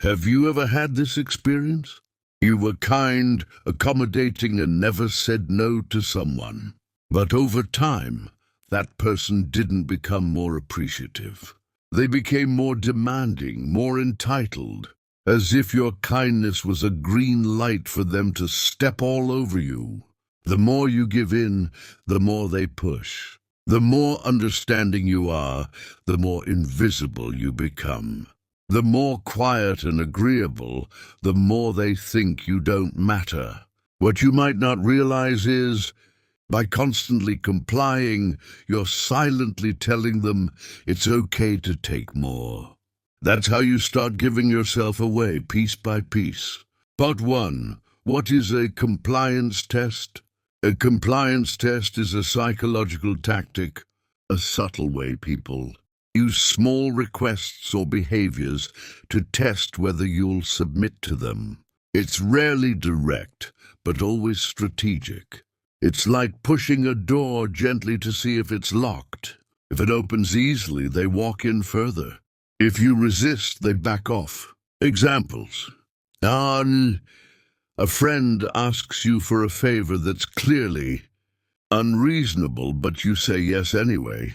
Have you ever had this experience? You were kind, accommodating, and never said no to someone. But over time, that person didn't become more appreciative. They became more demanding, more entitled, as if your kindness was a green light for them to step all over you. The more you give in, the more they push. The more understanding you are, the more invisible you become. The more quiet and agreeable, the more they think you don't matter. What you might not realize is, by constantly complying, you're silently telling them it's okay to take more. That's how you start giving yourself away, piece by piece. Part 1. What is a compliance test? A compliance test is a psychological tactic, a subtle way people use small requests or behaviors to test whether you'll submit to them. It's rarely direct, but always strategic. It's like pushing a door gently to see if it's locked. If it opens easily, they walk in further. If you resist, they back off. Examples. A friend asks you for a favor that's clearly unreasonable, but you say yes anyway.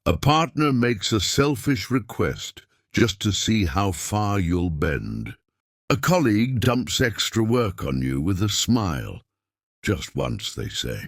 A partner makes a selfish request just to see how far you'll bend. A colleague dumps extra work on you with a smile. Just once, they say.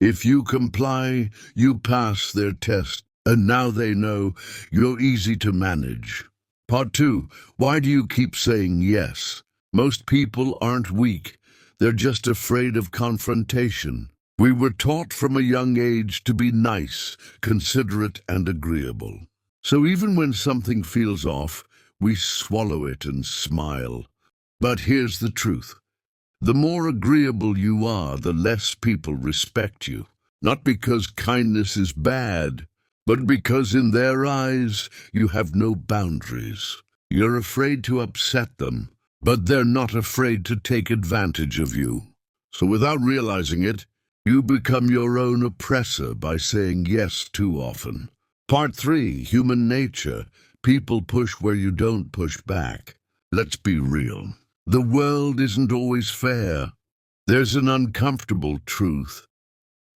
If you comply, you pass their test, and now they know you're easy to manage. Part 2. Why do you keep saying yes? Most people aren't weak. They're just afraid of confrontation. We were taught from a young age to be nice, considerate, and agreeable. So even when something feels off, we swallow it and smile. But here's the truth. The more agreeable you are, the less people respect you. Not because kindness is bad, but because in their eyes you have no boundaries. You're afraid to upset them, but they're not afraid to take advantage of you. So without realizing it, you become your own oppressor by saying yes too often. Part 3. Human nature. People push where you don't push back. Let's be real. The world isn't always fair. There's an uncomfortable truth.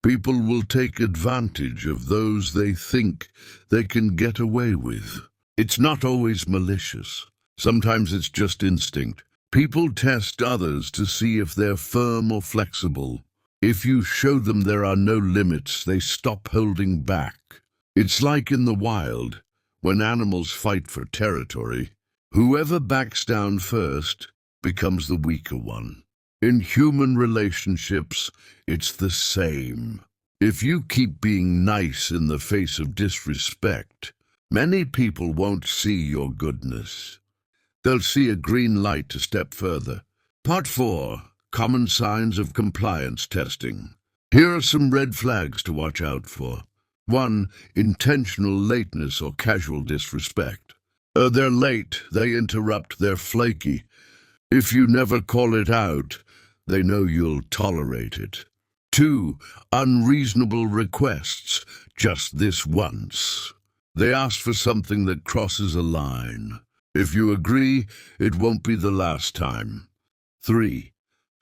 People will take advantage of those they think they can get away with. It's not always malicious. Sometimes it's just instinct. People test others to see if they're firm or flexible. If you show them there are no limits, they stop holding back. It's like in the wild, when animals fight for territory. Whoever backs down first becomes the weaker one. In human relationships, it's the same. If you keep being nice in the face of disrespect, many people won't see your goodness. They'll see a green light to step further. Part 4. Common signs of compliance testing. Here are some red flags to watch out for. 1. Intentional lateness or casual disrespect. They're late, they interrupt, they're flaky. If you never call it out, they know you'll tolerate it. 2. Unreasonable requests, just this once. They ask for something that crosses a line. If you agree, it won't be the last time. 3.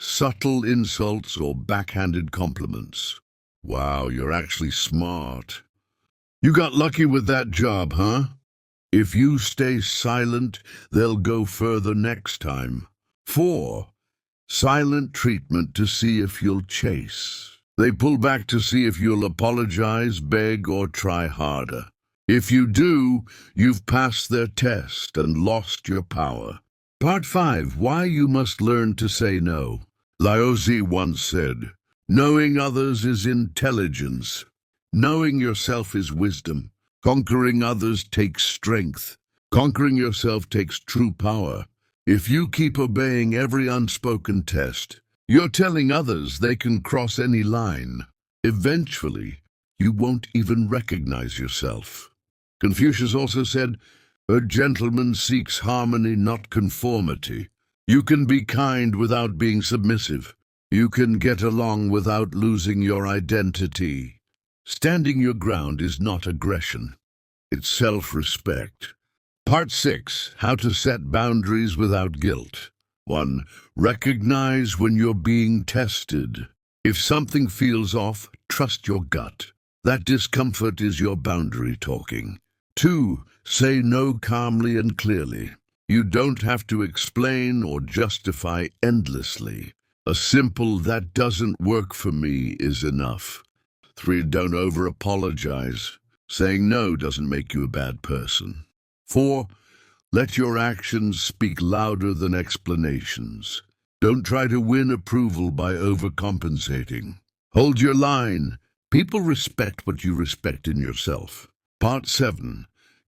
Subtle insults or backhanded compliments. Wow, you're actually smart. You got lucky with that job, huh? If you stay silent, they'll go further next time. 4. Silent treatment to see if you'll chase. They pull back to see if you'll apologize, beg, or try harder. If you do, you've passed their test and lost your power. Part 5. Why you must learn to say no. Lao Tzu once said, "Knowing others is intelligence. Knowing yourself is wisdom. Conquering others takes strength. Conquering yourself takes true power. If you keep obeying every unspoken test, you're telling others they can cross any line. Eventually, you won't even recognize yourself." Confucius also said, "A gentleman seeks harmony, not conformity." You can be kind without being submissive. You can get along without losing your identity. Standing your ground is not aggression. It's self-respect. Part 6. How to set boundaries without guilt. 1. Recognize when you're being tested. If something feels off, trust your gut. That discomfort is your boundary talking. 2. Say no calmly and clearly. You don't have to explain or justify endlessly. A simple "that doesn't work for me" is enough. 3. Don't over-apologize. Saying no doesn't make you a bad person. 4. Let your actions speak louder than explanations. Don't try to win approval by overcompensating. Hold your line. People respect what you respect in yourself. Part 7.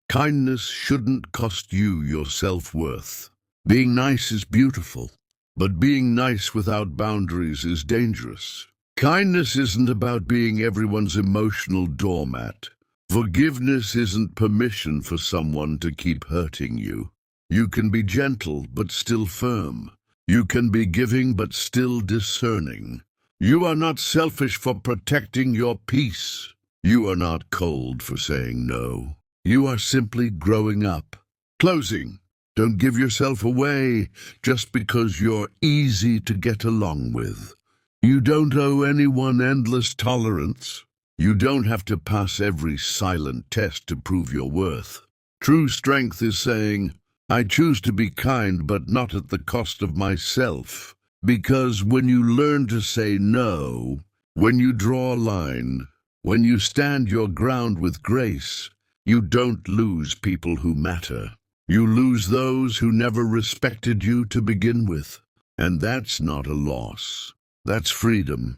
Kindness shouldn't cost you your self-worth. Being nice is beautiful, but being nice without boundaries is dangerous. Kindness isn't about being everyone's emotional doormat. Forgiveness isn't permission for someone to keep hurting you. You can be gentle but still firm. You can be giving but still discerning. You are not selfish for protecting your peace. You are not cold for saying no. You are simply growing up. Closing. Don't give yourself away just because you're easy to get along with. You don't owe anyone endless tolerance. You don't have to pass every silent test to prove your worth. True strength is saying, I choose to be kind, but not at the cost of myself. Because when you learn to say no, when you draw a line, when you stand your ground with grace, you don't lose people who matter. You lose those who never respected you to begin with. And that's not a loss. That's freedom.